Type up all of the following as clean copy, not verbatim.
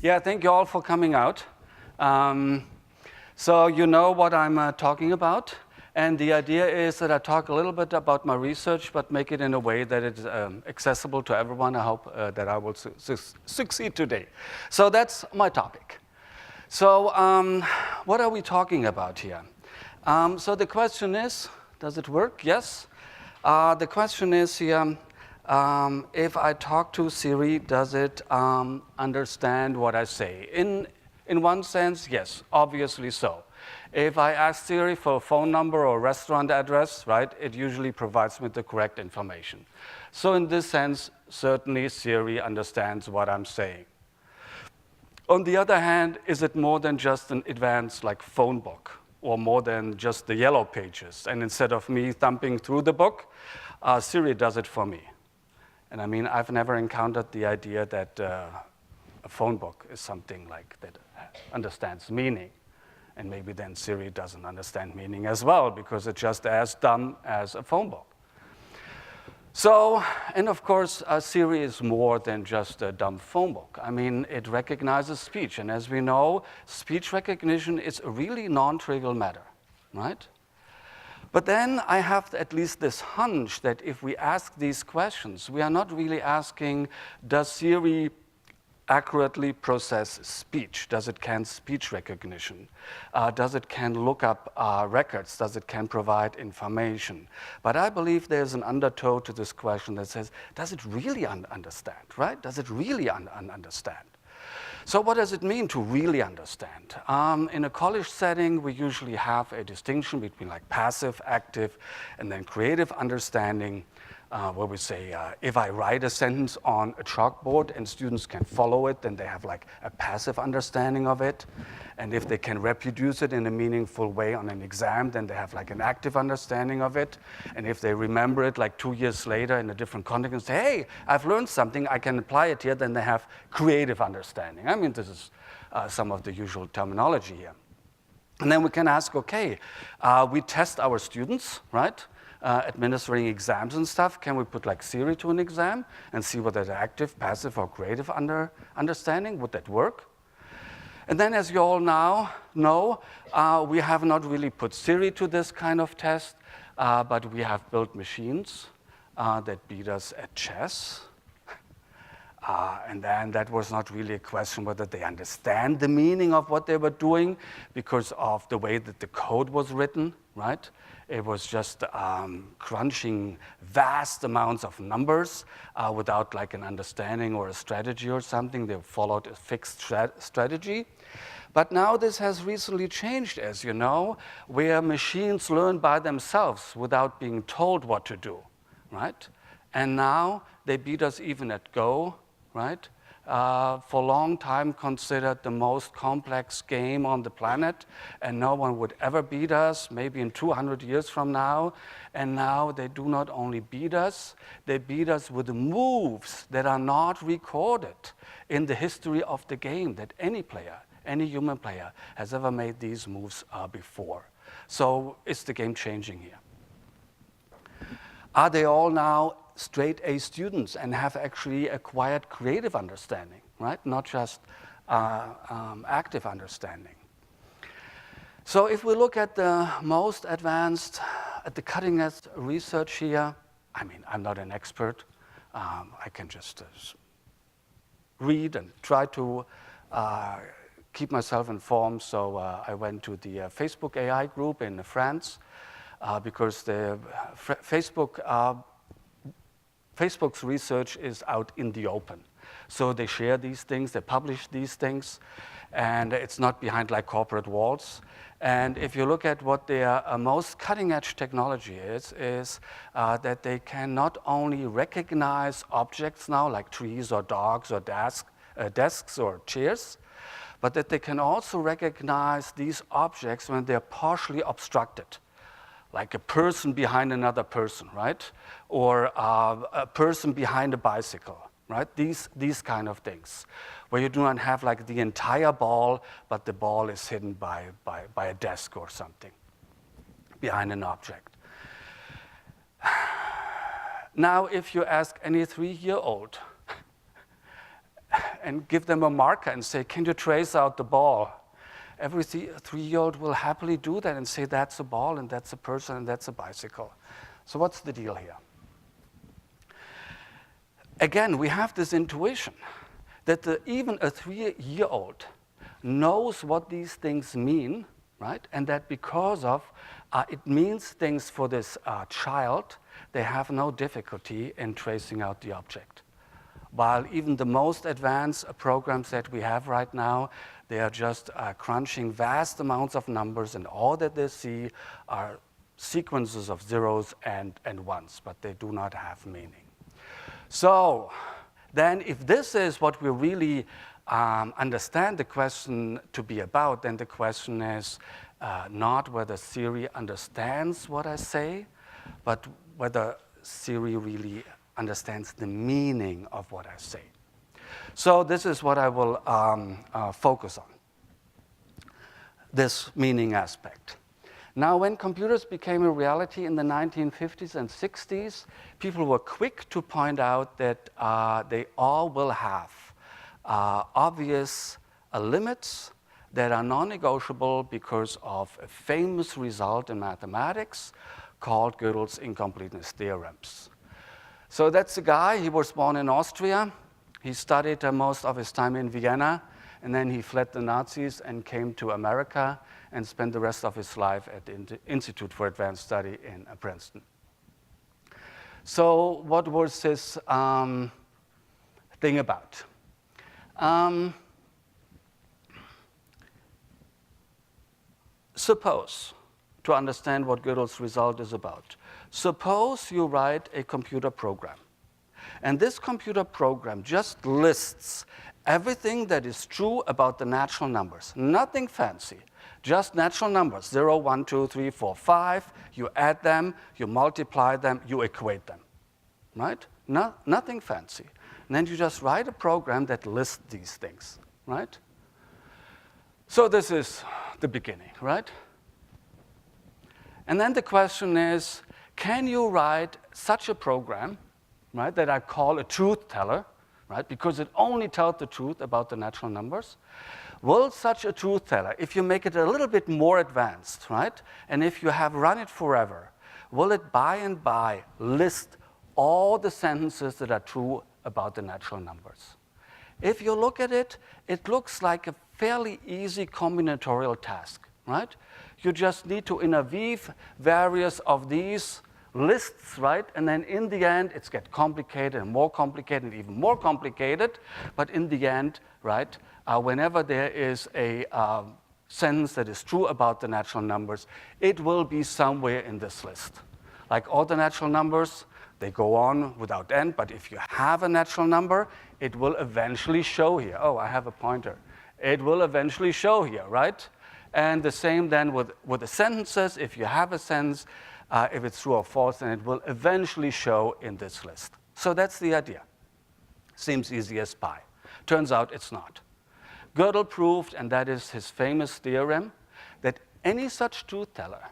Yeah, thank you all for coming out. So you know what I'm talking about. And the idea is that I talk a little bit about my research, but make it in a way that it's accessible to everyone. I hope that I will succeed today. So that's my topic. So what are we talking about here? So the question is, does it work? Yes. The question is here, if I talk to Siri, does it understand what I say? In one sense, yes, obviously so. If I ask Siri for a phone number or restaurant address, right, it usually provides me the correct information. So in this sense, certainly Siri understands what I'm saying. On the other hand, is it more than just an advanced like phone book, or more than just the yellow pages? And instead of me thumbing through the book, Siri does it for me. And I mean, I've never encountered the idea that a phone book is something like that understands meaning. And maybe then Siri doesn't understand meaning as well, because it's just as dumb as a phone book. So, and of course, Siri is more than just a dumb phone book. I mean, it recognizes speech. And as we know, speech recognition is a really non-trivial matter, right? But then I have at least this hunch that if we ask these questions, we are not really asking, does Siri accurately process speech? Does it can speech recognition? Does it can look up records? Does it can provide information? But I believe there's an undertow to this question that says, does it really understand, right? Does it really understand? So what does it mean to really understand? In a college setting, we usually have a distinction between like passive, active, and then creative understanding, where we say, if I write a sentence on a chalkboard and students can follow it, then they have like a passive understanding of it. And if they can reproduce it in a meaningful way on an exam, then they have like an active understanding of it. And if they remember it like 2 years later in a different context and say, hey, I've learned something, I can apply it here, then they have creative understanding. I mean, this is some of the usual terminology here. And then we can ask, okay, we test our students, right? Administering exams and stuff. Can we put like Siri to an exam and see whether they're active, passive, or creative understanding? Would that work? And then, as you all now know, we have not really put Siri to this kind of test, but we have built machines that beat us at chess. And then that was not really a question whether they understand the meaning of what they were doing because of the way that the code was written, right? It was just crunching vast amounts of numbers without like an understanding or a strategy or something. They followed a fixed strategy. But now this has recently changed, as you know, where machines learn by themselves without being told what to do, right? And now they beat us even at Go, right? For a long time considered the most complex game on the planet, and no one would ever beat us, maybe in 200 years from now. And now they do not only beat us, they beat us with moves that are not recorded in the history of the game, that any player, any human player has ever made these moves before. So is the game changing here? Are they all now straight A students and have actually acquired creative understanding, right? Not just active understanding. So if we look at the most advanced, at the cutting edge research here, I mean, I'm not an expert. I can just read and try to keep myself informed. So I went to the Facebook AI group in France because the Facebook's research is out in the open. So they share these things, they publish these things, and it's not behind like corporate walls. And if you look at what their most cutting-edge technology is that they can not only recognize objects now, like trees or dogs or desks or chairs, but that they can also recognize these objects when they're partially obstructed, like a person behind another person, right? Or a person behind a bicycle, right? These kind of things, where you do not have like the entire ball, but the ball is hidden by a desk or something behind an object. Now, if you ask any 3-year-old and give them a marker and say, can you trace out the ball? Every 3-year-old will happily do that and say, that's a ball, and that's a person, and that's a bicycle. So what's the deal here? Again, we have this intuition that even a 3-year-old knows what these things mean, right? And that because of it means things for this child, they have no difficulty in tracing out the object. While even the most advanced programs that we have right now, they are just crunching vast amounts of numbers, and all that they see are sequences of zeros and ones, but they do not have meaning. So then if this is what we really understand the question to be about, then the question is not whether Siri understands what I say, but whether Siri really understands the meaning of what I say. So this is what I will focus on, this meaning aspect. Now, when computers became a reality in the 1950s and 60s, people were quick to point out that they all will have obvious limits that are non-negotiable because of a famous result in mathematics called Gödel's incompleteness theorems. So that's a guy, he was born in Austria. He studied most of his time in Vienna, and then he fled the Nazis and came to America and spent the rest of his life at the Institute for Advanced Study in Princeton. So what was this thing about? Suppose, to understand what Gödel's result is about, suppose you write a computer program. And this computer program just lists everything that is true about the natural numbers. Nothing fancy, just natural numbers, 0, 1, 2, 3, 4, 5. You add them, you multiply them, you equate them, right? Nothing fancy. And then you just write a program that lists these things, right? So this is the beginning, right? And then the question is, can you write such a program, right, that I call a truth teller, right, because it only tells the truth about the natural numbers? Will such a truth teller, if you make it a little bit more advanced, right, and if you have run it forever, will it by and by list all the sentences that are true about the natural numbers? If you look at it, it looks like a fairly easy combinatorial task, right? You just need to interweave various of these lists, right? And then in the end, it's get complicated and more complicated and even more complicated. But in the end, right, whenever there is a sentence that is true about the natural numbers, it will be somewhere in this list. Like all the natural numbers, they go on without end. But if you have a natural number, it will eventually show here. Oh, I have a pointer. It will eventually show here, right? And the same then with the sentences. If you have a sentence, if it's true or false, then it will eventually show in this list. So that's the idea. Seems easy as pie. Turns out it's not. Gödel proved, and that is his famous theorem, that any such truth teller,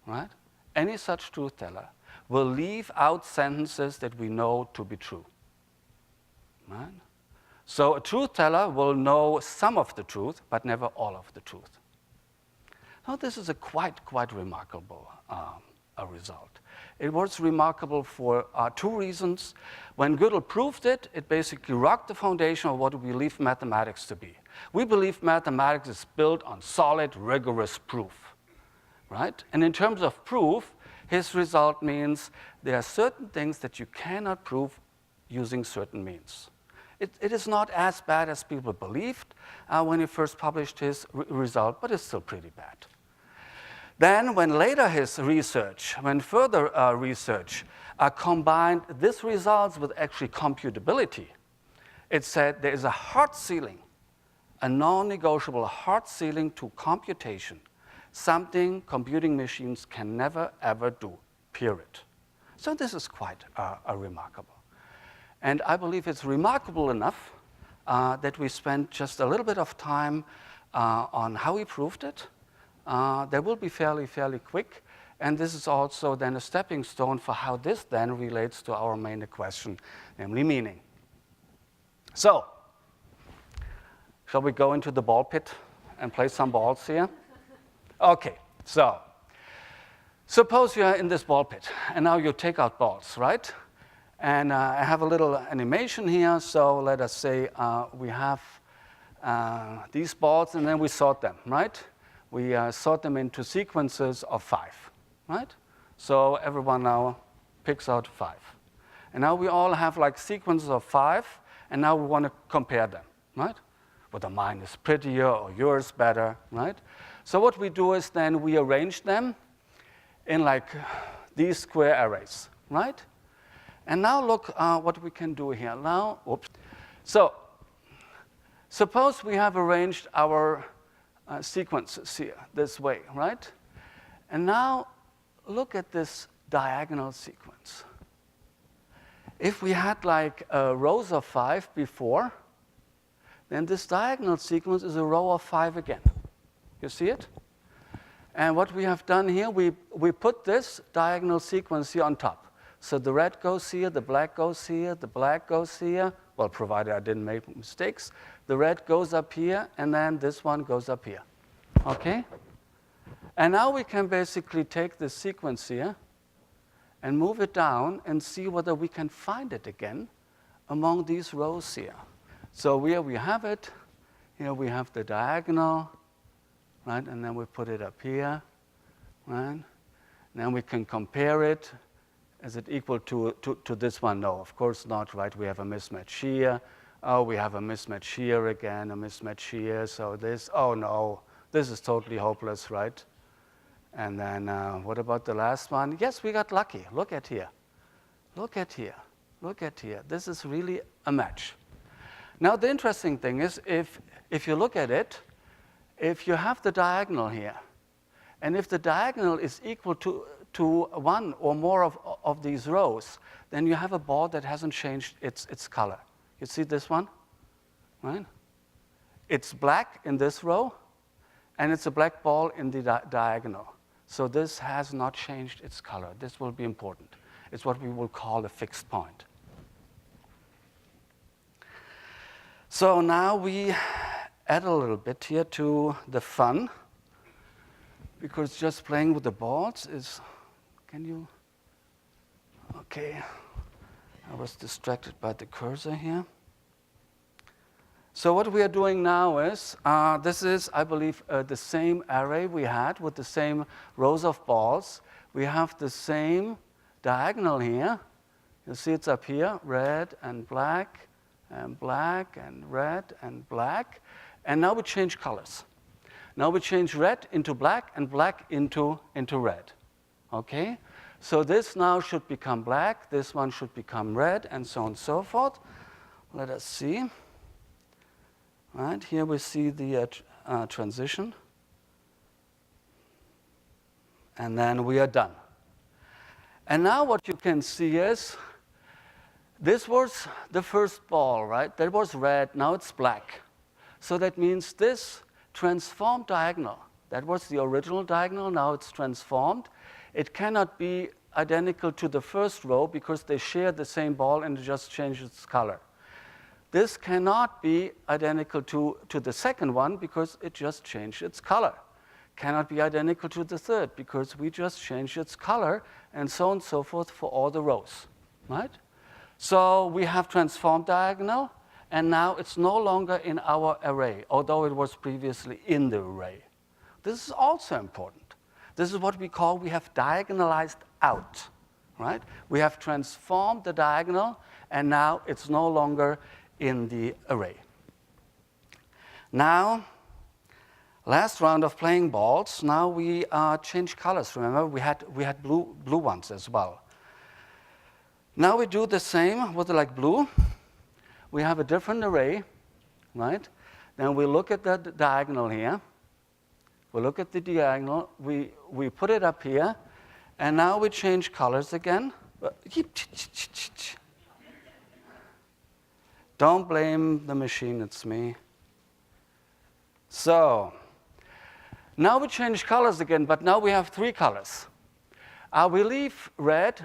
right, any such truth teller will leave out sentences that we know to be true, right? So a truth teller will know some of the truth, but never all of the truth. Now, this is a quite remarkable result. It was remarkable for 2 reasons. When Gödel proved it, it basically rocked the foundation of what we believe mathematics to be. We believe mathematics is built on solid, rigorous proof, right? And in terms of proof, his result means there are certain things that you cannot prove using certain means. It is not as bad as people believed when he first published his result, but it's still pretty bad. Then, when later his research, when further research combined these results with actually computability, it said there is a hard ceiling, a non-negotiable hard ceiling to computation, something computing machines can never, ever do, period. So this is quite remarkable. And I believe it's remarkable enough that we spent just a little bit of time on how he proved it. That will be fairly quick. And this is also then a stepping stone for how this then relates to our main question, namely meaning. So, Shall we go into the ball pit and play some balls here? Okay, so suppose you are in this ball pit, and now you take out balls, right? And I have a little animation here, so let us say we have these balls, and then we sort them, right? We sort them into sequences of 5, right? So everyone now picks out 5. And now we all have like sequences of 5, and now we want to compare them, right? Whether mine is prettier or yours better, right? So what we do is then we arrange them in like these square arrays, right? And now look what we can do here. Now, oops. So suppose we have arranged our sequences here this way, right? And now look at this diagonal sequence. If we had like rows of 5 before, then this diagonal sequence is a row of 5 again. You see it? And what we have done here, we put this diagonal sequence here on top. So the red goes here, the black goes here, the black goes here. Well, provided I didn't make mistakes. The red goes up here, and then this one goes up here. Okay? And now we can basically take this sequence here and move it down and see whether we can find it again among these rows here. So here we have it. Here we have the diagonal, right? And then we put it up here, right? And then we can compare it. Is it equal to this one? No, of course not, right? We have a mismatch here. Oh, we have a mismatch here again, a mismatch here. So this, oh no, this is totally hopeless, right? And then what about the last one? Yes, we got lucky. Look at here. Look at here. Look at here. This is really a match. Now, the interesting thing is if you look at it, if you have the diagonal here, and if the diagonal is equal to one or more of these rows, then you have a ball that hasn't changed its color. You see this one, right? It's black in this row, and it's a black ball in the diagonal. So this has not changed its color. This will be important. It's what we will call a fixed point. So now we add a little bit here to the fun, because just playing with the balls is, can you? Okay, I was distracted by the cursor here. So what we are doing now is, this is, I believe, the same array we had with the same rows of balls. We have the same diagonal here. You see it's up here, red and black and black and red and black. And now we change colors. Now we change red into black and black into red. Okay? So this now should become black, this one should become red, and so on and so forth. Let us see. Right, here we see the transition. And then we are done. And now what you can see is, this was the first ball, right? That was red, now it's black. So that means this transformed diagonal, that was the original diagonal, now it's transformed. It cannot be identical to the first row because they share the same ball and it just changes its color. This cannot be identical to the second one because it just changed its color. Cannot be identical to the third because we just changed its color, and so on and so forth for all the rows, right? So we have transformed diagonal, and now it's no longer in our array, although it was previously in the array. This is also important. This is what we call, we have diagonalized out, right? We have transformed the diagonal, and now it's no longer in the array. Now, last round of playing balls. Now we change colors. Remember, we had blue ones as well. Now we do the same with like blue. We have a different array, right? Then we look at the diagonal here. We look at the diagonal. We put it up here, and now we change colors again. Don't blame the machine, it's me. So, now we change colors again, but now we have 3 colors. We leave red,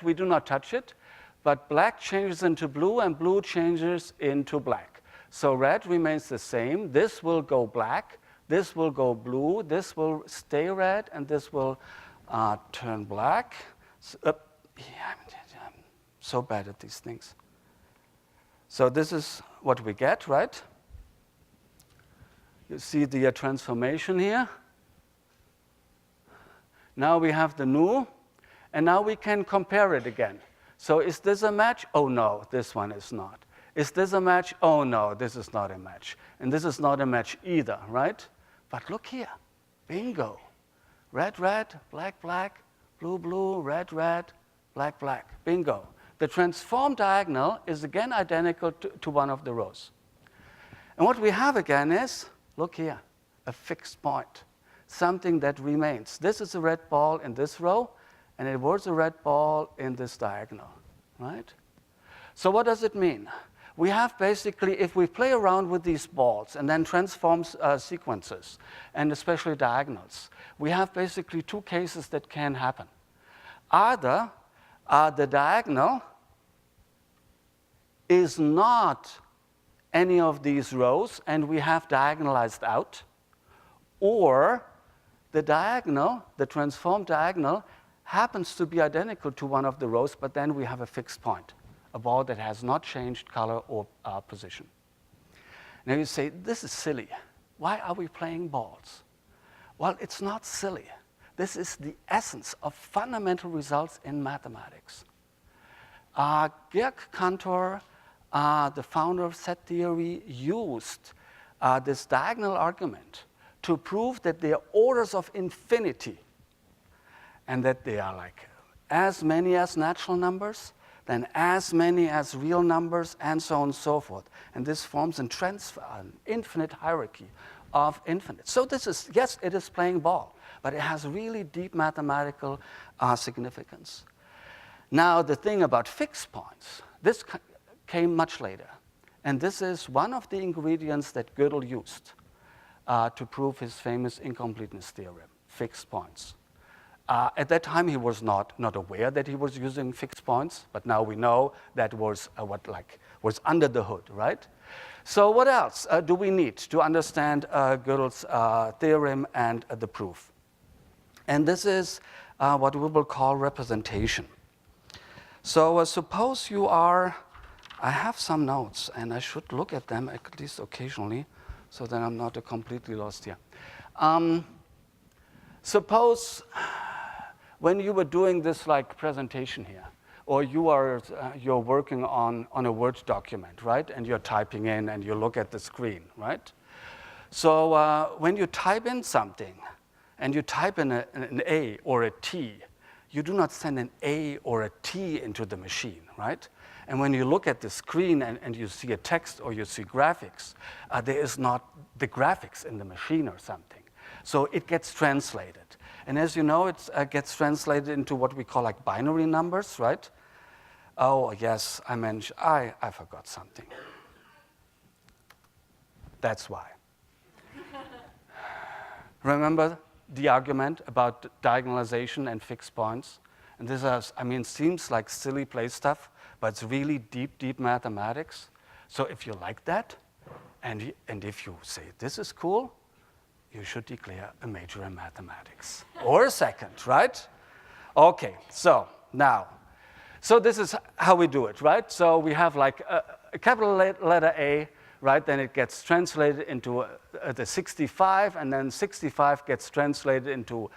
we do not touch it, but black changes into blue, and blue changes into black. So red remains the same. This will go black. This will go blue. This will stay red, and this will turn black. I'm so bad at these things. So this is what we get, right? You see the transformation here. Now we have the new, and now we can compare it again. So is this a match? Oh no, this one is not. Is this a match? Oh no, this is not a match. And this is not a match either, right? But look here, bingo. Red, red, black, black, blue, blue, red, red, black, black, bingo. The transformed diagonal is again identical to one of the rows. And what we have again is, look here, a fixed point, something that remains. This is a red ball in this row, and it was a red ball in this diagonal, right? So what does it mean? We have basically, if we play around with these balls and then transform sequences, and especially diagonals, we have basically two cases that can happen. Either the diagonal is not any of these rows, and we have diagonalized out, or the diagonal, the transformed diagonal, happens to be identical to one of the rows, but then we have a fixed point, a ball that has not changed color or position. Now you say, this is silly. Why are we playing balls? Well, it's not silly. This is the essence of fundamental results in mathematics. Georg Cantor, the founder of set theory, used this diagonal argument to prove that they are orders of infinity, and that they are like as many as natural numbers, then as many as real numbers, and so on and so forth. And this forms an infinite hierarchy of infinite. So this is, yes, it is playing ball, but it has really deep mathematical significance. Now, the thing about fixed points, this came much later. And this is one of the ingredients that Gödel used to prove his famous incompleteness theorem, fixed points. At that time, he was not aware that he was using fixed points, but now we know that was was under the hood, right? So what else do we need to understand Gödel's theorem and the proof? And this is what we will call representation. So suppose you are, I have some notes, and I should look at them at least occasionally, so that I'm not completely lost here. Suppose when you were doing this presentation here, or you're working on a Word document, right? And you're typing in and you look at the screen, right? So when you type in something and you type in an A or a T, you do not send an A or a T into the machine, right? And when you look at the screen and you see a text or you see graphics, there is not the graphics in the machine or something. So it gets translated. And as you know, it gets translated into what we call binary numbers, right? Oh, yes, I forgot something. That's why. Remember the argument about diagonalization and fixed points? And this is, seems like silly play stuff, but it's really deep, deep mathematics. So if you like that, and if you say this is cool, you should declare a major in mathematics. Or a second, right? Okay, so now, so this is how we do it, right? So we have a capital letter A, right? Then it gets translated into the 65, and then 65 gets translated into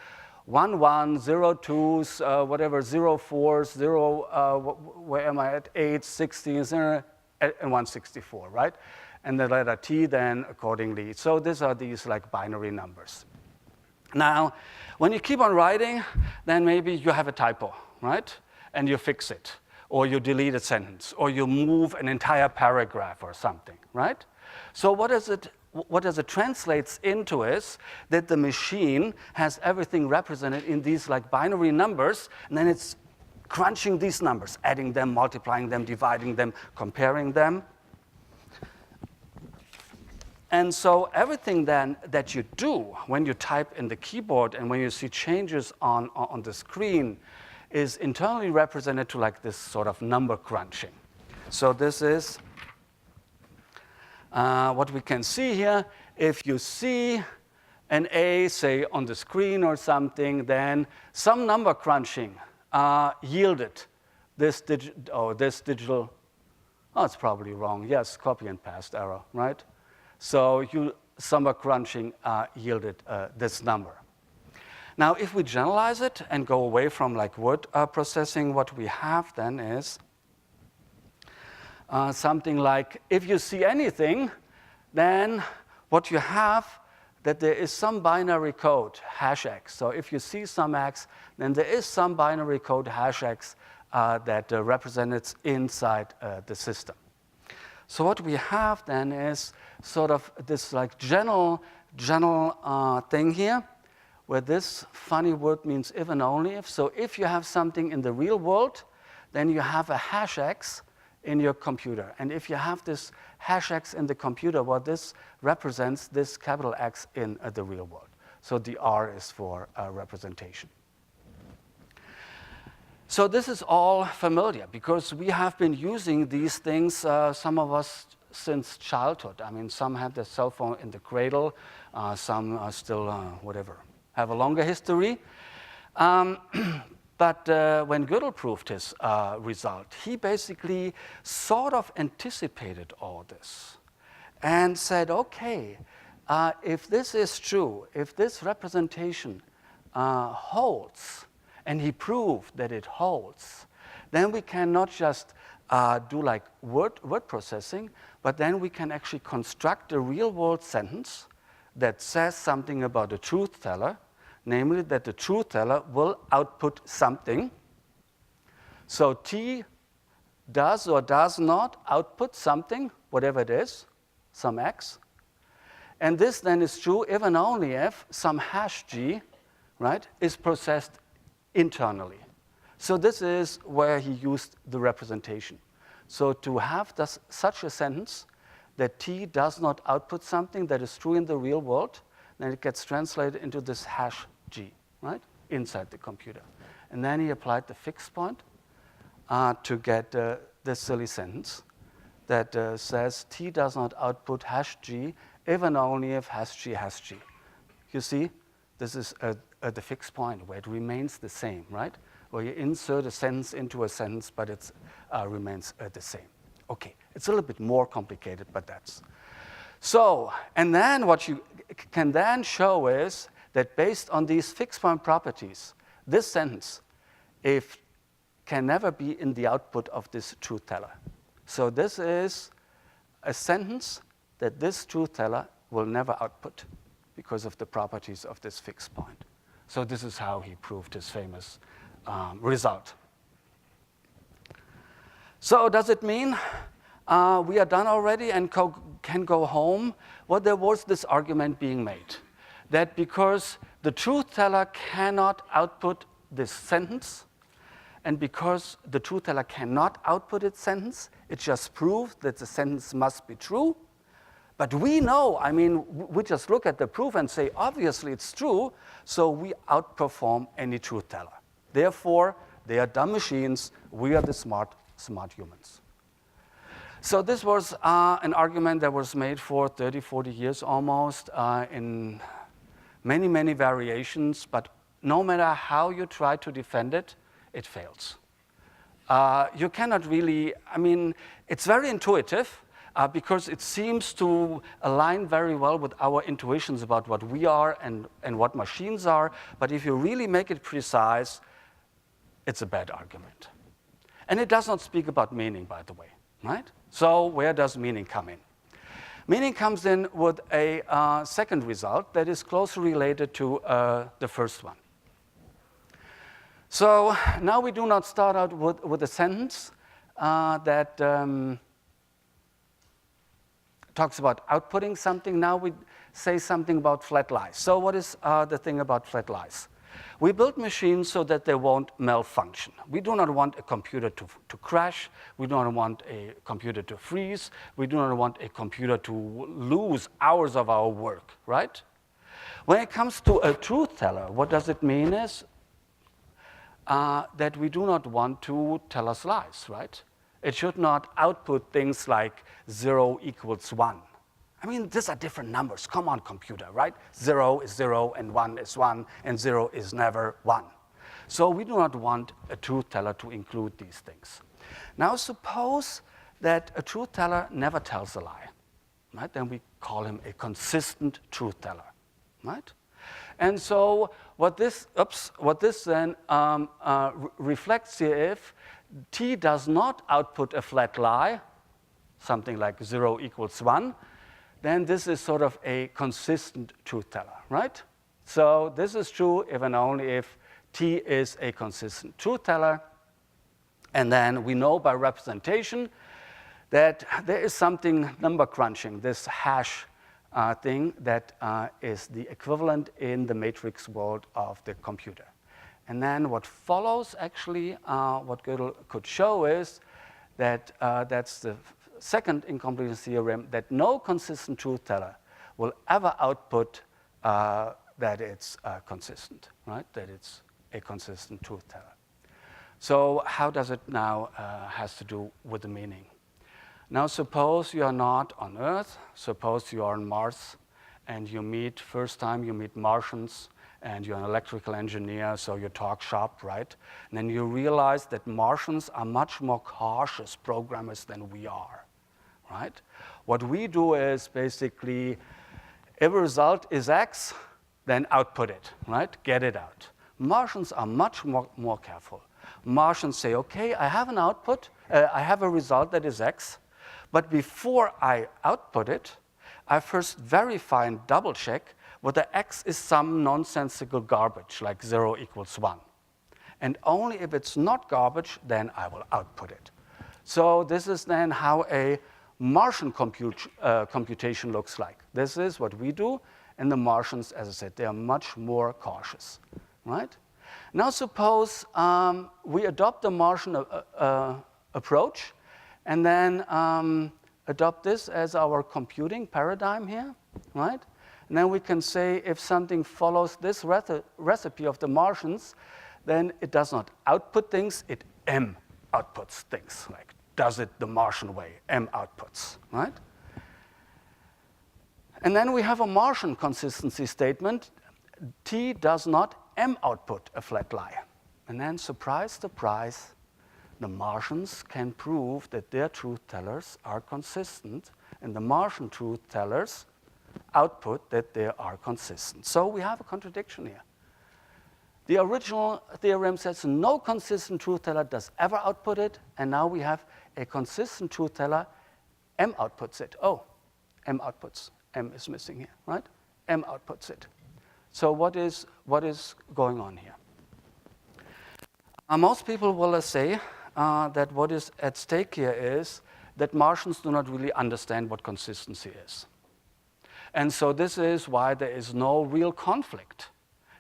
1, 1, 0, 2s, whatever, 0, 4s, 0, where am I at? 8, 16, 0, and 164, right? And the letter T then accordingly. So these are these binary numbers. Now, when you keep on writing, then maybe you have a typo, right? And you fix it, or you delete a sentence, or you move an entire paragraph or something, right? So what does it translates into is that the machine has everything represented in these binary numbers, and then it's crunching these numbers, adding them, multiplying them, dividing them, comparing them. And so everything then that you do when you type in the keyboard and when you see changes on the screen is internally represented to this sort of number crunching. So this is What we can see here, if you see an A, say, on the screen or something, then some number crunching yielded this digital, oh, it's probably wrong. Yes, copy and paste error, right? So some crunching yielded this number. Now, if we generalize it and go away from like word processing, what we have then is something like, if you see anything, then what you have, that there is some binary code, hash x. So if you see some x, then there is some binary code, hash x, that represents inside the system. So what we have then is sort of this like general thing here, where this funny word means if and only if. So if you have something in the real world, then you have a hash x in your computer. And if you have this hash x in the computer, well, this represents this capital X in the real world. So the R is for representation. So this is all familiar because we have been using these things, some of us since childhood. I mean, some had their cell phone in the cradle, some are still, whatever, have a longer history. But when Gödel proved his result, he basically sort of anticipated all this and said, okay, if this is true, if this representation holds, and he proved that it holds, then we can not just do like word processing, but then we can actually construct a real-world sentence that says something about the truth teller, namely that the truth teller will output something. So T does or does not output something, whatever it is, some X. And this then is true if and only if some hash G, right, is processed internally. So this is where he used the representation. So to have such a sentence that T does not output something that is true in the real world, then it gets translated into this hash G, right, inside the computer. And then he applied the fixed point to get this silly sentence that says T does not output hash G if and only if hash G has G. You see, this is the fixed point where it remains the same, right? Where you insert a sentence into a sentence, but it remains the same. Okay, it's a little bit more complicated, but that's. So, and then what you can then show is that based on these fixed point properties, this sentence can never be in the output of this truth teller. So this is a sentence that this truth teller will never output because of the properties of this fixed point. So this is how he proved his famous result. So does it mean we are done already and can go home? Well, there was this argument being made that because the truth teller cannot output this sentence, and because the truth teller cannot output its sentence, it just proves that the sentence must be true. But we know, I mean, we just look at the proof and say, obviously it's true, so we outperform any truth teller. Therefore, they are dumb machines, we are the smart humans. So this was an argument that was made for 30, 40 years almost in many, many variations, but no matter how you try to defend it, it fails. You cannot really, I mean, it's very intuitive because it seems to align very well with our intuitions about what we are and what machines are, but if you really make it precise, it's a bad argument. And it does not speak about meaning, by the way, right? So where does meaning come in? Meaning comes in with a second result that is closely related to the first one. So now we do not start out with a sentence that talks about outputting something. Now we say something about flat lies. So what is the thing about flat lies? We build machines so that they won't malfunction. We do not want a computer to crash. We do not want a computer to freeze. We do not want a computer to lose hours of our work, right? When it comes to a truth teller, what does it mean is that we do not want to tell us lies, right? It should not output things like 0 equals 1, I mean, these are different numbers. Come on, computer, right? 0 is 0, and 1 is 1, and 0 is never 1. So we do not want a truth teller to include these things. Now suppose that a truth teller never tells a lie, right? Then we call him a consistent truth teller, right? And so what this then reflects here, if T does not output a flat lie, something like 0 equals 1, then this is sort of a consistent truth teller, right? So this is true if and only if T is a consistent truth teller. And then we know by representation that there is something number crunching, this hash thing that is the equivalent in the matrix world of the computer. And then what follows, actually, what Gödel could show is that that's the second incompleteness theorem, that no consistent truth teller will ever output that it's consistent, right? That it's a consistent truth teller. So how does it now has to do with the meaning? Now suppose you are not on Earth, suppose you are on Mars, and you meet, first time you meet Martians, and you're an electrical engineer, so you talk shop, right? And then you realize that Martians are much more cautious programmers than we are, right? What we do is basically, if a result is X, then output it, right? Get it out. Martians are much more careful. Martians say, okay, I have an output, I have a result that is X, but before I output it, I first verify and double check whether X is some nonsensical garbage, like 0 equals 1. And only if it's not garbage, then I will output it. So this is then how a Martian computation looks like. This is what we do, and the Martians, as I said, they are much more cautious, right? Now suppose we adopt the Martian approach, and then adopt this as our computing paradigm here, right? And then we can say if something follows this recipe of the Martians, then it does not output things, it M outputs things, like does it the Martian way, M outputs, right? And then we have a Martian consistency statement. T does not M output a flat lie. And then surprise, surprise, the Martians can prove that their truth tellers are consistent, and the Martian truth tellers output that they are consistent. So we have a contradiction here. The original theorem says no consistent truth teller does ever output it, and now we have a consistent truth teller, M outputs it. Oh, M outputs, M is missing here, right? M outputs it. So what is going on here? Most people will say that what is at stake here is that Martians do not really understand what consistency is. And so this is why there is no real conflict.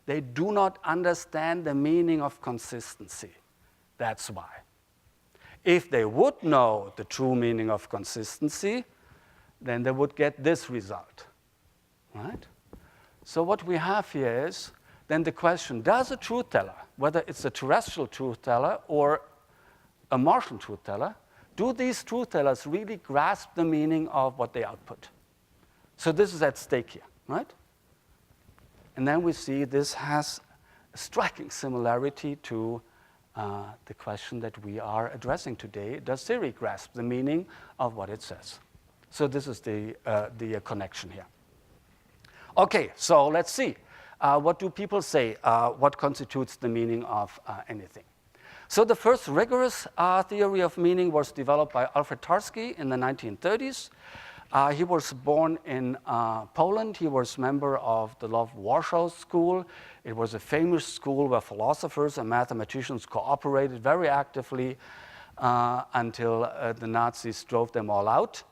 They do not understand the meaning of consistency. That's why. If they would know the true meaning of consistency, then they would get this result, right? So what we have here is then the question, does a truth teller, whether it's a terrestrial truth teller or a Martian truth teller, do these truth tellers really grasp the meaning of what they output? So this is at stake here, right? And then we see this has a striking similarity to the question that we are addressing today. Does Siri grasp the meaning of what it says? So this is the connection here. Okay, so let's see. What do people say? What constitutes the meaning of anything? So the first rigorous theory of meaning was developed by Alfred Tarski in the 1930s. He was born in Poland. He was member of the Love Warsaw School. It was a famous school where philosophers and mathematicians cooperated very actively until the Nazis drove them all out.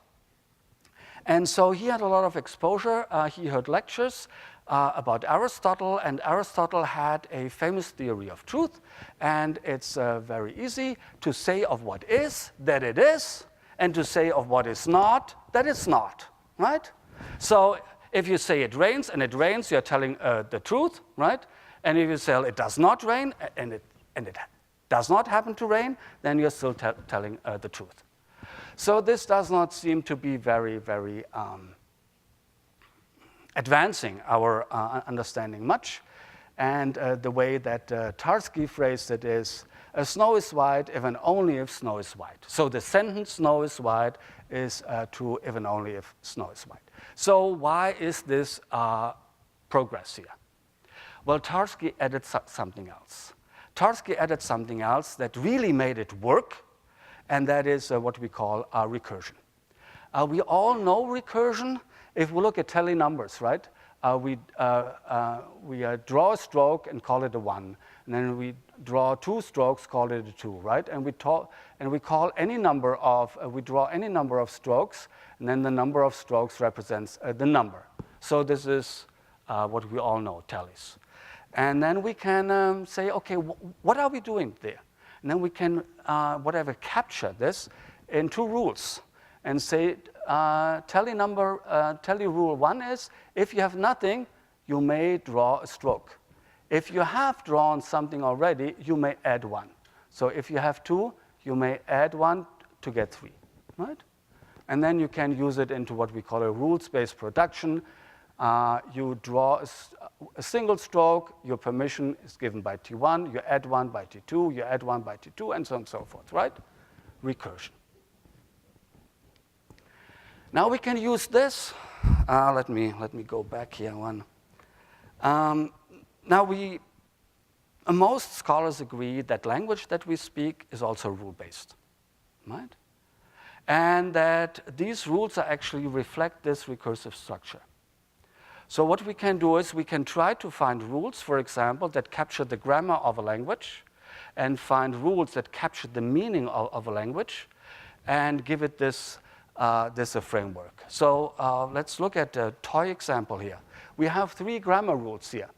And so he had a lot of exposure. He heard lectures about Aristotle, and Aristotle had a famous theory of truth. And it's very easy to say of what is, that it is, and to say of what is not, that it's not, right? So if you say it rains and it rains, you're telling the truth, right? And if you say it does not rain and it does not happen to rain, then you're still telling the truth. So this does not seem to be very, very advancing our understanding much. And the way that Tarski phrased it is, snow is white if and only if snow is white. So the sentence snow is white is true if and only if snow is white. So why is this progress here? Well, Tarski added something else. Tarski added something else that really made it work, and that is what we call recursion. We all know recursion. If we look at tally numbers, right? We draw a stroke and call it a 1. And then we draw 2 strokes, call it a 2, right? And we call any number of, we draw any number of strokes, and then the number of strokes represents the number. So this is what we all know, tallies. And then we can say, okay, what are we doing there? And then we can, capture this in 2 rules and say, tally rule 1 is, if you have nothing, you may draw a stroke. If you have drawn something already, you may add 1. So if you have 2, you may add 1 to get 3, right? And then you can use it into what we call a rules-based production. You draw a single stroke, your permission is given by T1, you add 1 by T2, you add 1 by T2, and so on and so forth, right? Recursion. Now we can use this. Let me go back here one. Now most scholars agree that language that we speak is also rule-based, right? And that these rules actually reflect this recursive structure. So what we can do is we can try to find rules, for example, that capture the grammar of a language, and find rules that capture the meaning of a language, and give it this a framework. So let's look at a toy example here. We have 3 grammar rules here.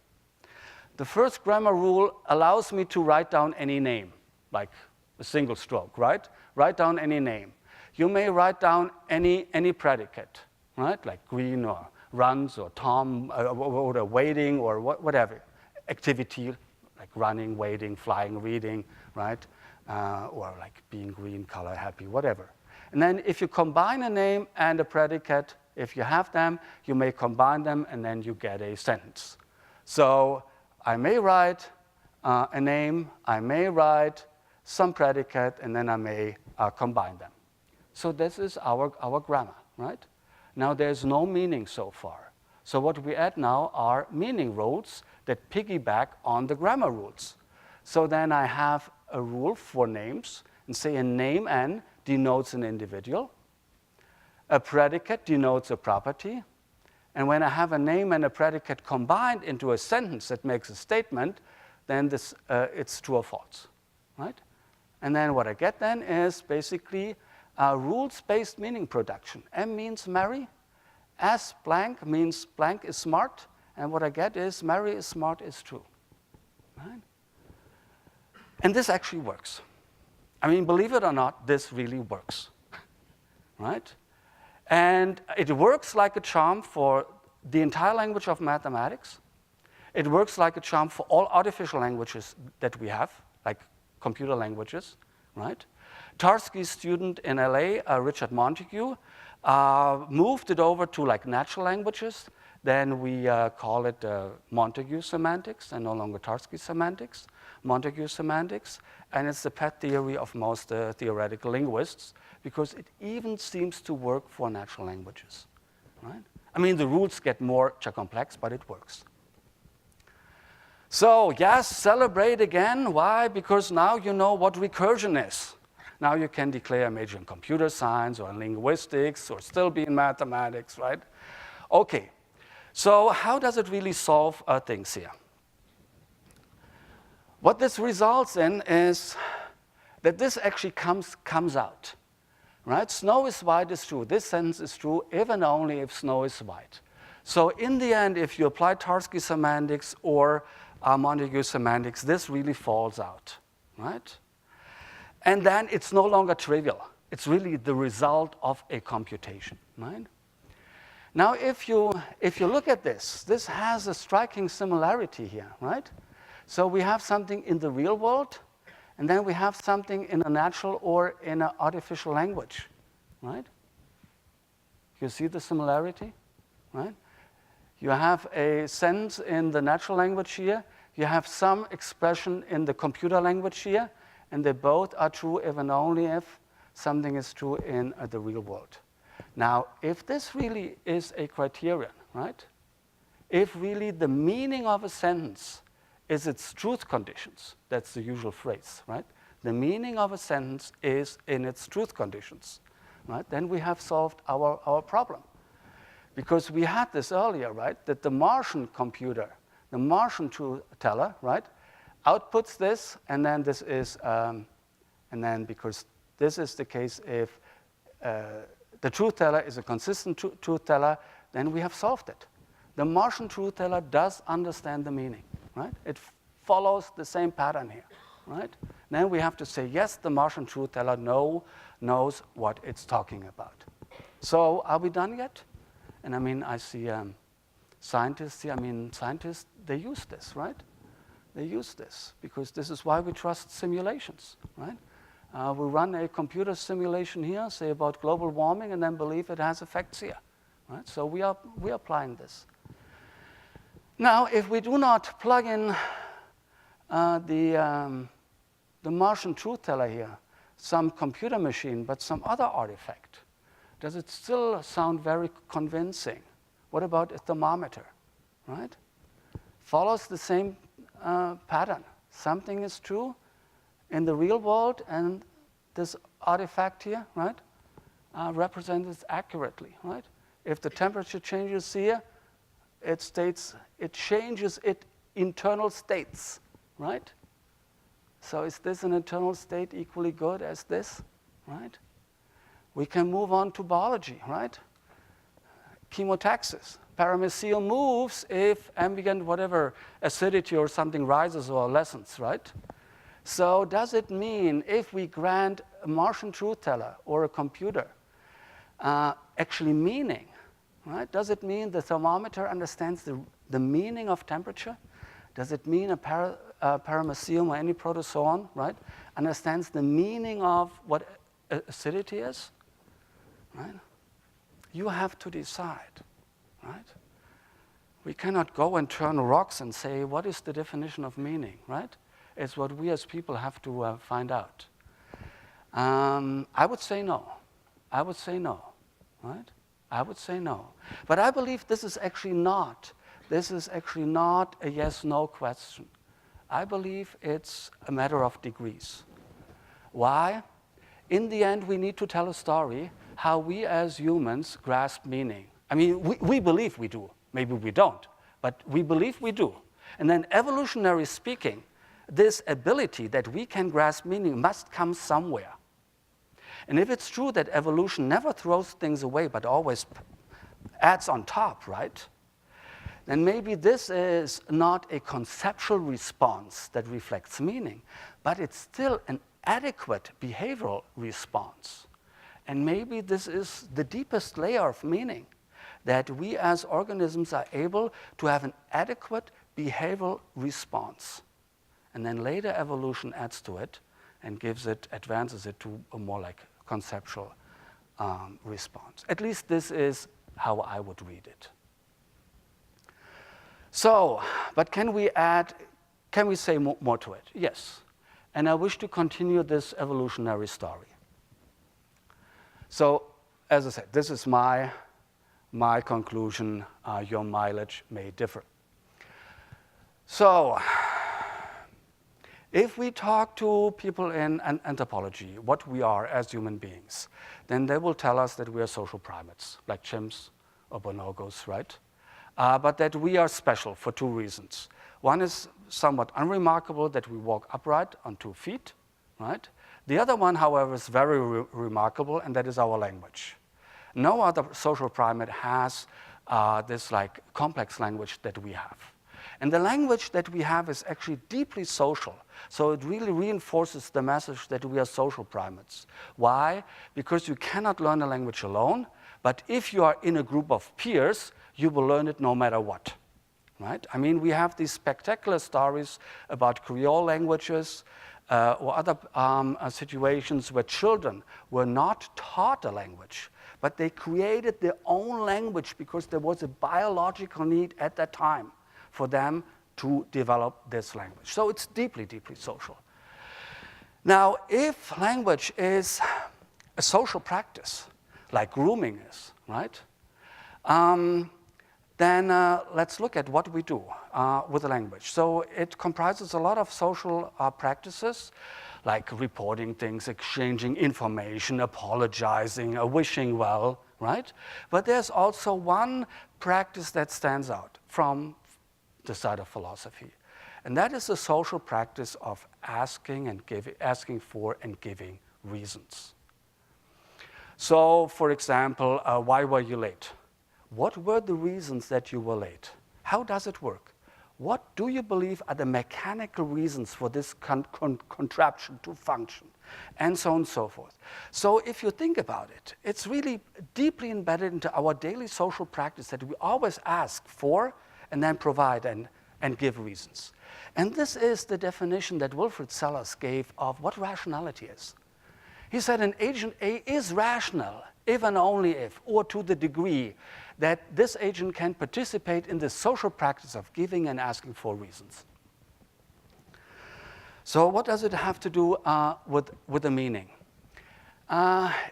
The first grammar rule allows me to write down any name, like a single stroke, right? Write down any name. You may write down any predicate, right? Like green or runs or Tom or waiting or whatever. Activity, like running, waiting, flying, reading, right? Or like being green, color, happy, whatever. And then if you combine a name and a predicate, if you have them, you may combine them and then you get a sentence. So I may write a name, I may write some predicate, and then I may combine them. So this is our grammar, right? Now there's no meaning so far. So what we add now are meaning rules that piggyback on the grammar rules. So then I have a rule for names, and say a name n denotes an individual. A predicate denotes a property. And when I have a name and a predicate combined into a sentence that makes a statement, then it's true or false, right? And then what I get then is basically rules-based meaning production. M means Mary. S blank means blank is smart. And what I get is Mary is smart is true, right? And this actually works. I mean, believe it or not, this really works, right? And it works like a charm for the entire language of mathematics. It works like a charm for all artificial languages that we have, like computer languages, right? Tarski's student in LA, Richard Montague, moved it over to like natural languages. Then we call it Montague semantics and no longer Tarski semantics, Montague semantics. And it's the pet theory of most theoretical linguists because it even seems to work for natural languages, right? I mean, the rules get more complex, but it works. So yes, celebrate again. Why? Because now you know what recursion is. Now you can declare a major in computer science or in linguistics or still be in mathematics, right? Okay, so how does it really solve things here? What this results in is that this actually comes out, right? Snow is white is true. This sentence is true if and only if snow is white. So in the end, if you apply Tarski semantics or Montague semantics, this really falls out, right? And then it's no longer trivial. It's really the result of a computation, right? Now, if you look at this, this has a striking similarity here, right? So we have something in the real world, and then we have something in a natural or in an artificial language, right? You see the similarity, right? You have a sentence in the natural language here. You have some expression in the computer language here. And they both are true if and only if something is true in the real world. Now, if this really is a criterion, right? If really the meaning of a sentence is its truth conditions, that's the usual phrase, right? The meaning of a sentence is in its truth conditions, right? Then we have solved our problem. Because we had this earlier, right? That the Martian computer, the Martian truth teller, right? Outputs this, and then this is, and then because this is the case if the truth teller is a consistent truth teller, then we have solved it. The Martian truth teller does understand the meaning, right? It follows the same pattern here, right? Then we have to say, yes, the Martian truth teller knows what it's talking about. So are we done yet? And I mean, I see scientists here. I mean, scientists, they use this, right? They use this because this is why we trust simulations, right? We run a computer simulation here, say about global warming, and then believe it has effects here, right? So we are applying this. Now, if we do not plug in the Martian truth teller here, some computer machine, but some other artifact, does it still sound very convincing? What about a thermometer, right? Follows the same pattern. Something is true in the real world, and this artifact here, right, represents it accurately, right? If the temperature changes here, it changes its internal states, right? So is this an internal state equally good as this, right? We can move on to biology, right? Chemotaxis. Paramecium moves if ambient, whatever, acidity or something rises or lessens, right? So does it mean if we grant a Martian truth teller or a computer actually meaning, right? Does it mean the thermometer understands the meaning of temperature? Does it mean a paramecium or any protozoan, right, understands the meaning of what acidity is, right? You have to decide, right? We cannot go and turn rocks and say, what is the definition of meaning, right? It's what we as people have to find out. I would say no. I would say no, right? I would say no. But I believe this is actually not a yes-no question. I believe it's a matter of degrees. Why? In the end, we need to tell a story how we as humans grasp meaning. I mean, we believe we do. Maybe we don't, but we believe we do. And then evolutionary speaking, this ability that we can grasp meaning must come somewhere. And if it's true that evolution never throws things away, but always adds on top, right? Then maybe this is not a conceptual response that reflects meaning, but it's still an adequate behavioral response. And maybe this is the deepest layer of meaning, that we as organisms are able to have an adequate behavioral response. And then later evolution adds to it and advances it to a more like conceptual response. At least this is how I would read it. So, but can we say more to it? Yes. And I wish to continue this evolutionary story. So, as I said, this is my conclusion. Your mileage may differ. So, if we talk to people in anthropology, what we are as human beings, then they will tell us that we are social primates, like chimps or bonobos, right? But that we are special for two reasons. One is somewhat unremarkable, that we walk upright on 2 feet, right? The other one, however, is very remarkable, and that is our language. No other social primate has this like complex language that we have. And the language that we have is actually deeply social. So it really reinforces the message that we are social primates. Why? Because you cannot learn a language alone, but if you are in a group of peers, you will learn it no matter what, right? I mean, we have these spectacular stories about Creole languages or other situations where children were not taught a language, but they created their own language because there was a biological need at that time for them to develop this language. So it's deeply, deeply social. Now, if language is a social practice, like grooming is, right? Then let's look at what we do with the language. So it comprises a lot of social practices, like reporting things, exchanging information, apologizing, wishing well, right? But there's also one practice that stands out from the side of philosophy, and that is the social practice of asking for and giving reasons. So, for example, why were you late? What were the reasons that you were late? How does it work? What do you believe are the mechanical reasons for this contraption to function? And so on and so forth. So if you think about it, it's really deeply embedded into our daily social practice that we always ask for and then provide and give reasons. And this is the definition that Wilfrid Sellars gave of what rationality is. He said an agent A is rational if and only if, or to the degree that this agent can participate in the social practice of giving and asking for reasons. So what does it have to do with the meaning?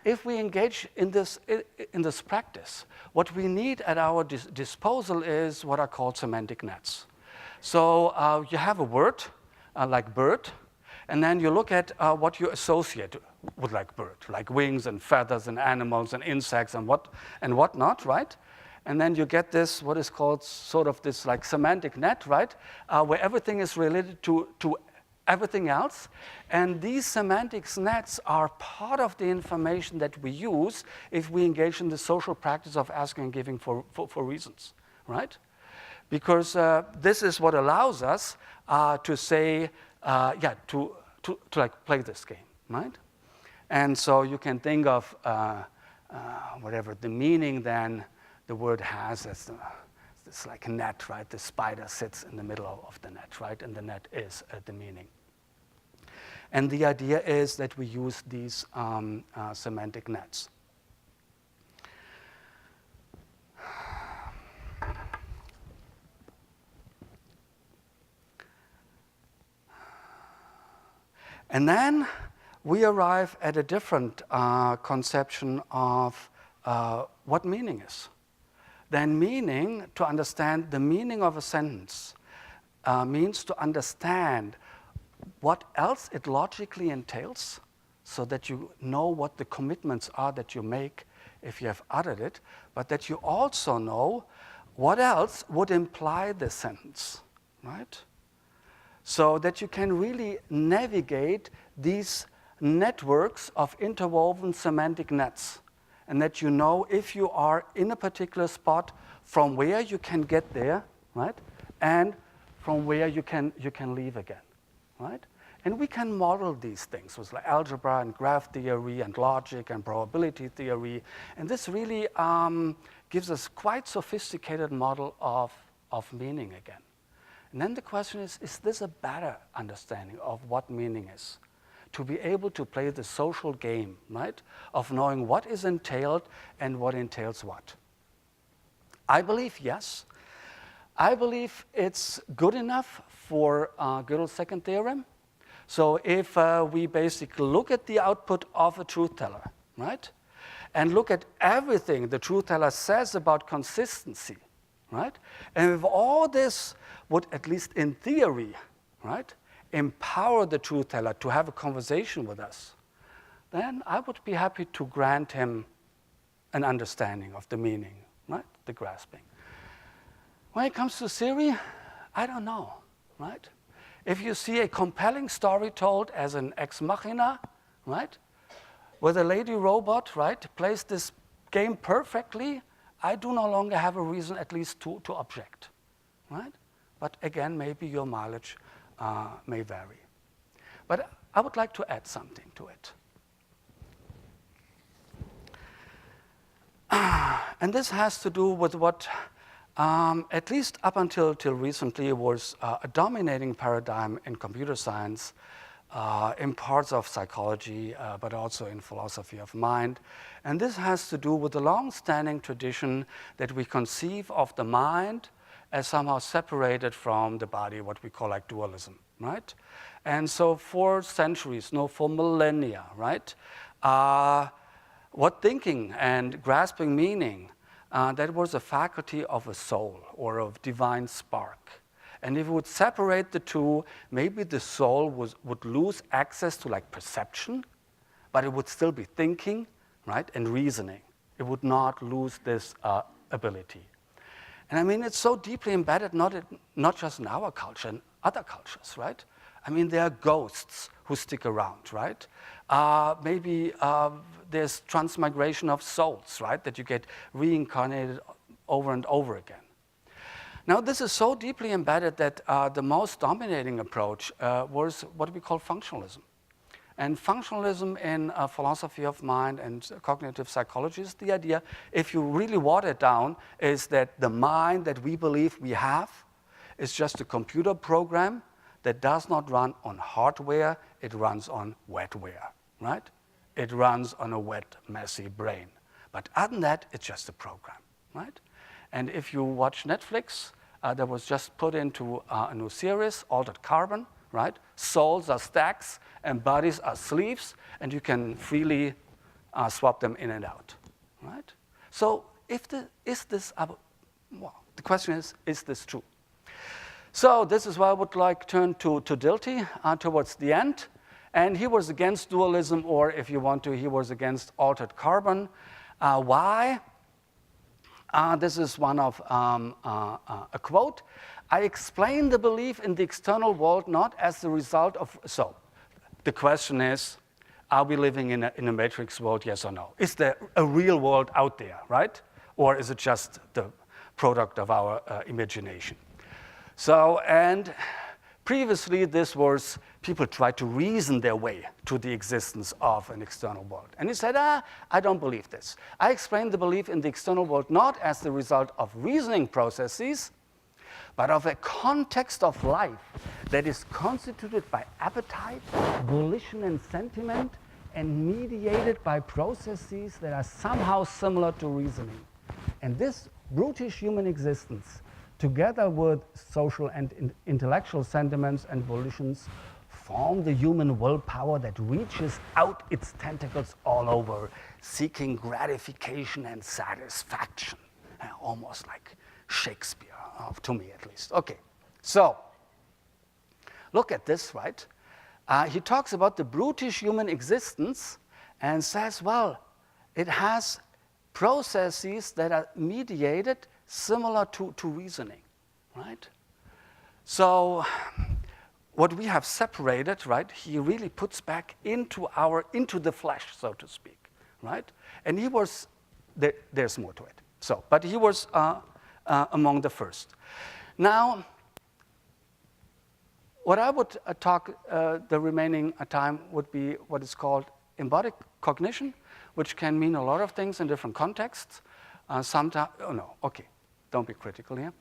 If we engage in this practice, what we need at our disposal is what are called semantic nets. So you have a word like bird, and then you look at what you associate with like bird, like wings and feathers and animals and insects and whatnot, right? And then you get this, what is called sort of this like semantic net, right? Where everything is related to everything else. And these semantics nets are part of the information that we use if we engage in the social practice of asking and giving for reasons, right? Because this is what allows us to say, to like play this game, right? And so you can think of whatever the meaning then the word has as this like net, right? The spider sits in the middle of the net, right? And the net is the meaning. And the idea is that we use these semantic nets. And then we arrive at a different conception of what meaning is. Then meaning, to understand the meaning of a sentence, means to understand what else it logically entails so that you know what the commitments are that you make if you have uttered it, but that you also know what else would imply this sentence, right? So that you can really navigate these networks of interwoven semantic nets, and that you know if you are in a particular spot from where you can get there, right? And from where you can leave again, right? And we can model these things with like algebra and graph theory and logic and probability theory. And this really gives us quite sophisticated model of meaning again. And then the question is this a better understanding of what meaning is? To be able to play the social game, right? Of knowing what is entailed and what entails what. I believe yes. I believe it's good enough for Gödel's second theorem. So if we basically look at the output of a truth teller, right? And look at everything the truth teller says about consistency, right? And if all this would, at least in theory, right, empower the truth teller to have a conversation with us, then I would be happy to grant him an understanding of the meaning, right, the grasping. When it comes to Siri, I don't know, right? If you see a compelling story told as an ex machina, right, where the lady robot, right, plays this game perfectly, I do no longer have a reason at least to object, right? But again, maybe your mileage may vary. But I would like to add something to it. And this has to do with what, at least up until recently, was a dominating paradigm in computer science, in parts of psychology, but also in philosophy of mind. And this has to do with the long-standing tradition that we conceive of the mind as somehow separated from the body, what we call like dualism, right? And so for centuries, no, for millennia, right? What thinking and grasping meaning, that was a faculty of a soul or of divine spark. And if we would separate the two, maybe the soul would lose access to like perception, but it would still be thinking, right, and reasoning. It would not lose this ability. And I mean, it's so deeply embedded, not just in our culture, in other cultures, right? I mean, there are ghosts who stick around, right? Maybe there's transmigration of souls, right, that you get reincarnated over and over again. Now, this is so deeply embedded that the most dominating approach was what we call functionalism. And functionalism in philosophy of mind and cognitive psychology is the idea, if you really water it down, is that the mind that we believe we have is just a computer program that does not run on hardware, it runs on wetware, right? It runs on a wet, messy brain. But other than that, it's just a program, right? And if you watch Netflix, there was just put into a new series, Altered Carbon, right? Souls are stacks and bodies are sleeves, and you can freely swap them in and out, right? So the question is this true? So this is why I would like to turn to Dilthey towards the end. And he was against dualism, or if you want to, he was against altered carbon. Why? This is one of a quote. I explain the belief in the external world not as the result of... So the question is, are we living in a matrix world, yes or no? Is there a real world out there, right? Or is it just the product of our imagination? So, and previously this was, people tried to reason their way to the existence of an external world. And he said, I don't believe this. I explain the belief in the external world not as the result of reasoning processes, but of a context of life that is constituted by appetite, volition, and sentiment, and mediated by processes that are somehow similar to reasoning. And this brutish human existence, together with social and intellectual sentiments and volitions, form the human willpower that reaches out its tentacles all over, seeking gratification and satisfaction, almost like Shakespeare, to me at least. Okay, so look at this, right? He talks about the brutish human existence and says, well, it has processes that are mediated similar to reasoning, right? So what we have separated, right, he really puts back into the flesh, so to speak, right? And he was, there's more to it. So, but he was among the first. Now, what I would talk the remaining time would be what is called embodied cognition, which can mean a lot of things in different contexts. Sometimes, oh no, okay, don't be critical here.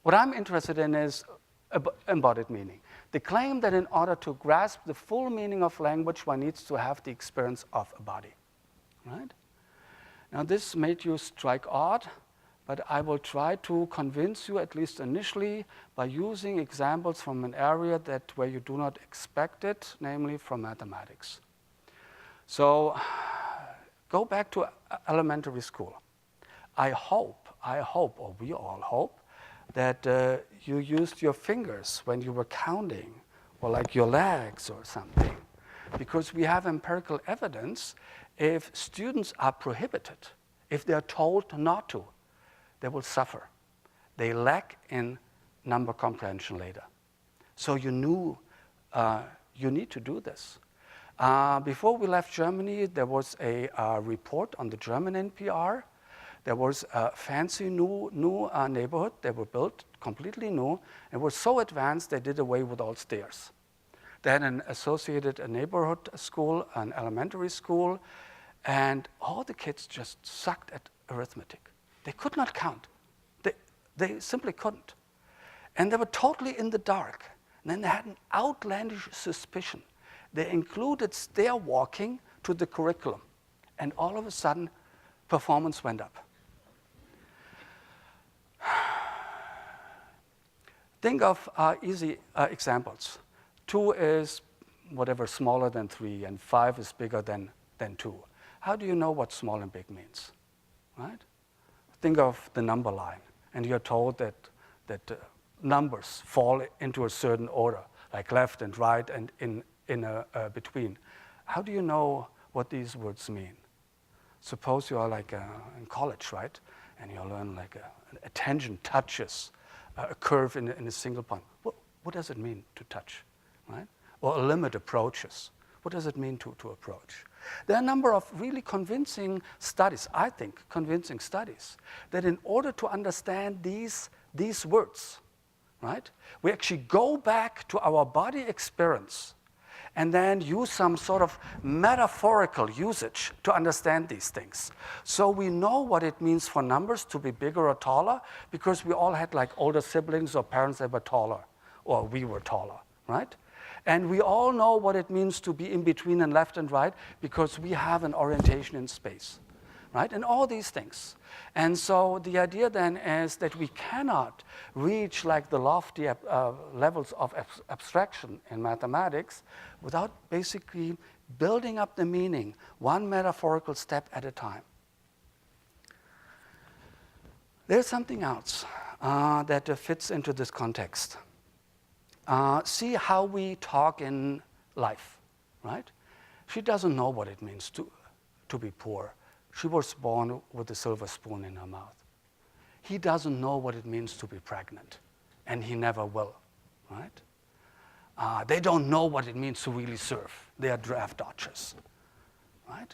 What I'm interested in is embodied meaning. The claim that in order to grasp the full meaning of language, one needs to have the experience of a body, right? Now this made you strike odd, but I will try to convince you, at least initially, by using examples from an area where you do not expect it, namely from mathematics. So go back to elementary school. I hope, or we all hope, that you used your fingers when you were counting, or like your legs or something. Because we have empirical evidence, if students are prohibited, if they are told not to, they will suffer. They lack in number comprehension later. So you knew you need to do this. Before we left Germany, there was a report on the German NPR. There was a fancy new neighborhood. They were built completely new. It was so advanced, they did away with all stairs. They had an associated neighborhood school, an elementary school, and all the kids just sucked at arithmetic. They could not count. They simply couldn't. And they were totally in the dark. And then they had an outlandish suspicion. They included stair walking to the curriculum. And all of a sudden, performance went up. Think of easy examples. 2 is whatever smaller than 3, and 5 is bigger than 2. How do you know what small and big means? Right? Think of the number line, and you're told that numbers fall into a certain order, like left and right and in a between. How do you know what these words mean? Suppose you are like in college, right? And you learn like a tangent touches a curve in a single point. What does it mean to touch, right? Or a limit approaches. What does it mean to approach? There are a number of really convincing studies, I think, convincing studies, that in order to understand these words, right, we actually go back to our body experience and then use some sort of metaphorical usage to understand these things. So we know what it means for numbers to be bigger or taller because we all had like older siblings or parents that were taller, or we were taller, right? And we all know what it means to be in between and left and right because we have an orientation in space, right? And all these things. And so the idea then is that we cannot reach like the lofty levels of abstraction in mathematics without basically building up the meaning one metaphorical step at a time. There's something else that fits into this context. See how we talk in life, right? She doesn't know what it means to be poor. She was born with a silver spoon in her mouth. He doesn't know what it means to be pregnant, and he never will, right? They don't know what it means to really surf. They are draft dodgers, right?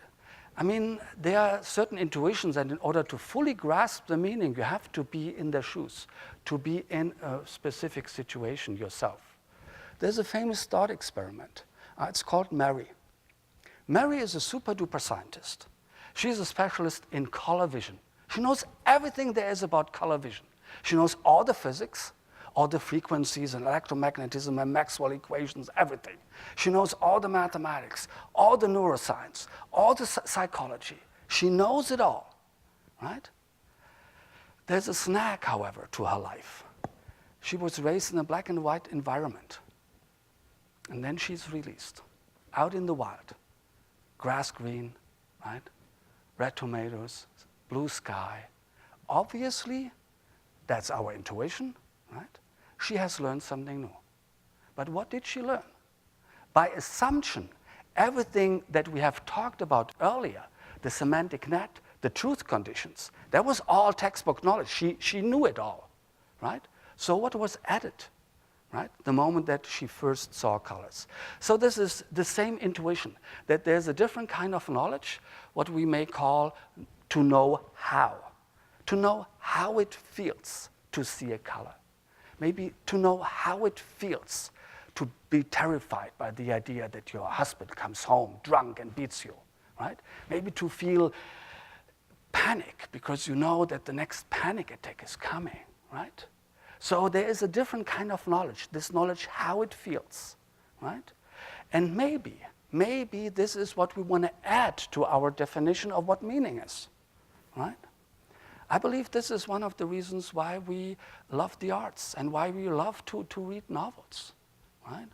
I mean, there are certain intuitions, and in order to fully grasp the meaning, you have to be in their shoes, to be in a specific situation yourself. There's a famous thought experiment. It's called Mary. Mary is a super-duper scientist. She's a specialist in color vision. She knows everything there is about color vision. She knows all the physics, all the frequencies and electromagnetism and Maxwell equations, everything. She knows all the mathematics, all the neuroscience, all the psychology. She knows it all, right? There's a snag, however, to her life. She was raised in a black and white environment. And then she's released out in the wild. Grass green, right? Red tomatoes, blue sky. Obviously, that's our intuition, right? She has learned something new. But what did she learn? By assumption, everything that we have talked about earlier, the semantic net, the truth conditions, that was all textbook knowledge. She knew it all, right? So what was added, right? The moment that she first saw colors. So this is the same intuition, that there's a different kind of knowledge, what we may call to know how it feels to see a color. Maybe to know how it feels to be terrified by the idea that your husband comes home drunk and beats you, right? Maybe to feel panic because you know that the next panic attack is coming, right? So there is a different kind of knowledge, this knowledge how it feels, right? And maybe this is what we want to add to our definition of what meaning is, right? I believe this is one of the reasons why we love the arts and why we love to read novels, right?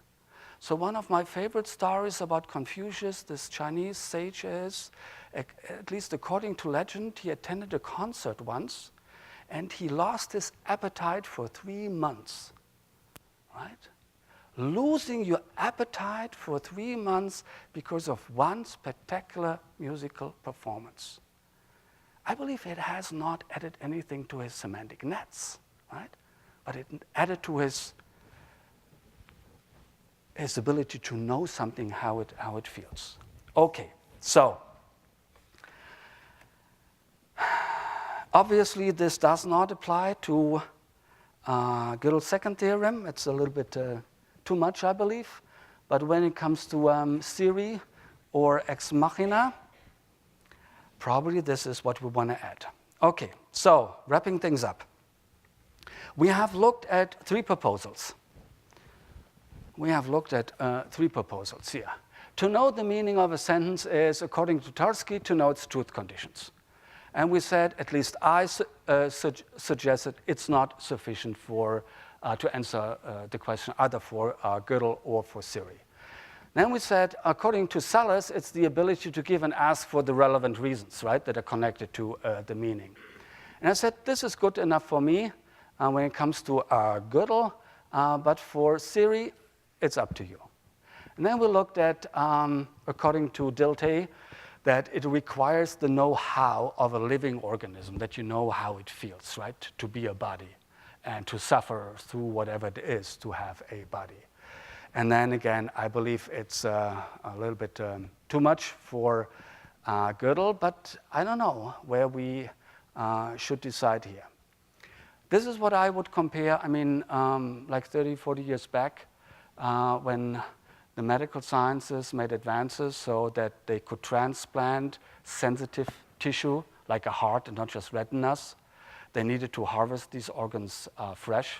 So one of my favorite stories about Confucius, this Chinese sage, is, at least according to legend, he attended a concert once and he lost his appetite for 3 months, right? Losing your appetite for 3 months because of one spectacular musical performance. I believe it has not added anything to his semantic nets, right? But it added to his ability to know something, how it feels. Okay, so obviously this does not apply to Gödel's second theorem. It's a little bit too much, I believe. But when it comes to Siri or ex machina, probably this is what we want to add. Okay, so wrapping things up. We have looked at 3 proposals. we have looked at 3 proposals here. To know the meaning of a sentence is, according to Tarski, to know its truth conditions. And we said, at least I suggested, it's not sufficient for, to answer the question either for Gödel or for Siri. Then we said, according to Sellers, it's the ability to give and ask for the relevant reasons, right, that are connected to the meaning. And I said, this is good enough for me when it comes to Gödel, but for Siri, it's up to you. And then we looked at, according to Dilthey, that it requires the know-how of a living organism, that you know how it feels, right, to be a body and to suffer through whatever it is to have a body. And then again, I believe it's a little bit too much for Gödel, but I don't know where we should decide here. This is what I would compare, I mean, like 30, 40 years back, when the medical sciences made advances so that they could transplant sensitive tissue, like a heart and not just retinas. They needed to harvest these organs fresh.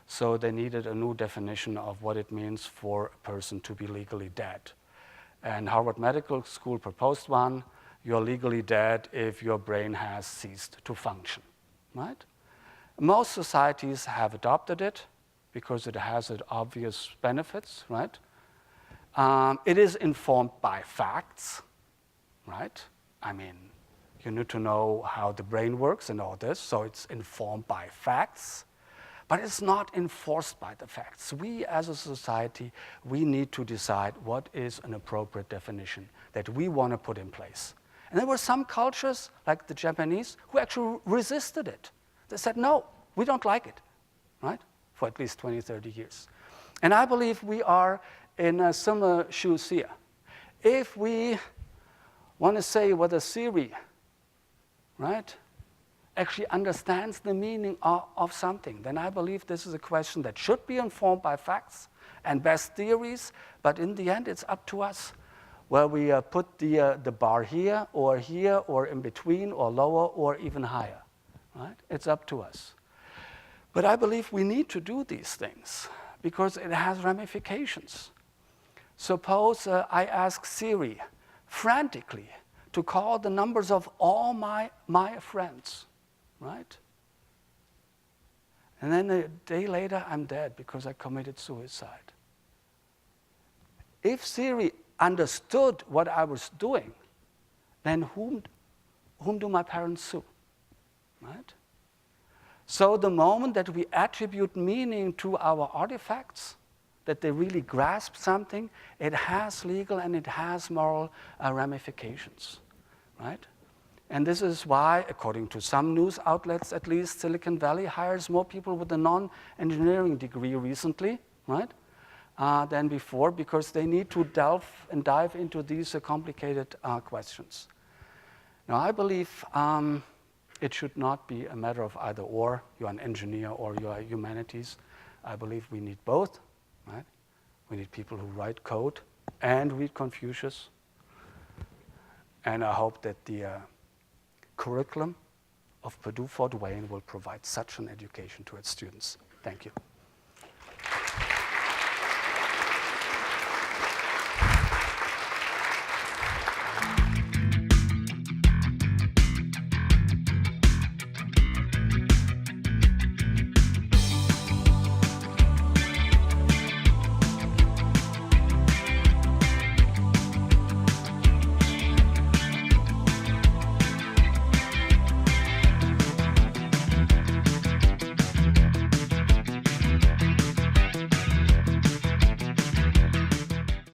So they needed a new definition of what it means for a person to be legally dead. And Harvard Medical School proposed one. You're legally dead if your brain has ceased to function, right? Most societies have adopted it because it has obvious benefits, right? It is informed by facts, right? I mean, you need to know how the brain works and all this, so it's informed by facts. But it's not enforced by the facts. We, as a society, we need to decide what is an appropriate definition that we want to put in place. And there were some cultures, like the Japanese, who actually resisted it. They said, no, we don't like it, right? For at least 20, 30 years. And I believe we are in similar shoes here. If we want to say whether Siri, right, actually understands the meaning of something, then I believe this is a question that should be informed by facts and best theories, but in the end, it's up to us where we put the bar here, or in between, or lower, or even higher, right? It's up to us. But I believe we need to do these things because it has ramifications. Suppose I ask Siri frantically to call the numbers of all my friends, right? And then a day later, I'm dead because I committed suicide. If Siri understood what I was doing, then whom do my parents sue, right? So the moment that we attribute meaning to our artifacts, that they really grasp something, it has legal and it has moral ramifications, right? And this is why, according to some news outlets at least, Silicon Valley hires more people with a non-engineering degree recently, right, than before, because they need to delve and dive into these complicated questions. Now, I believe it should not be a matter of either or. You're an engineer or you're humanities. I believe we need both, right? We need people who write code and read Confucius. And I hope that the curriculum of Purdue Fort Wayne will provide such an education to its students. Thank you.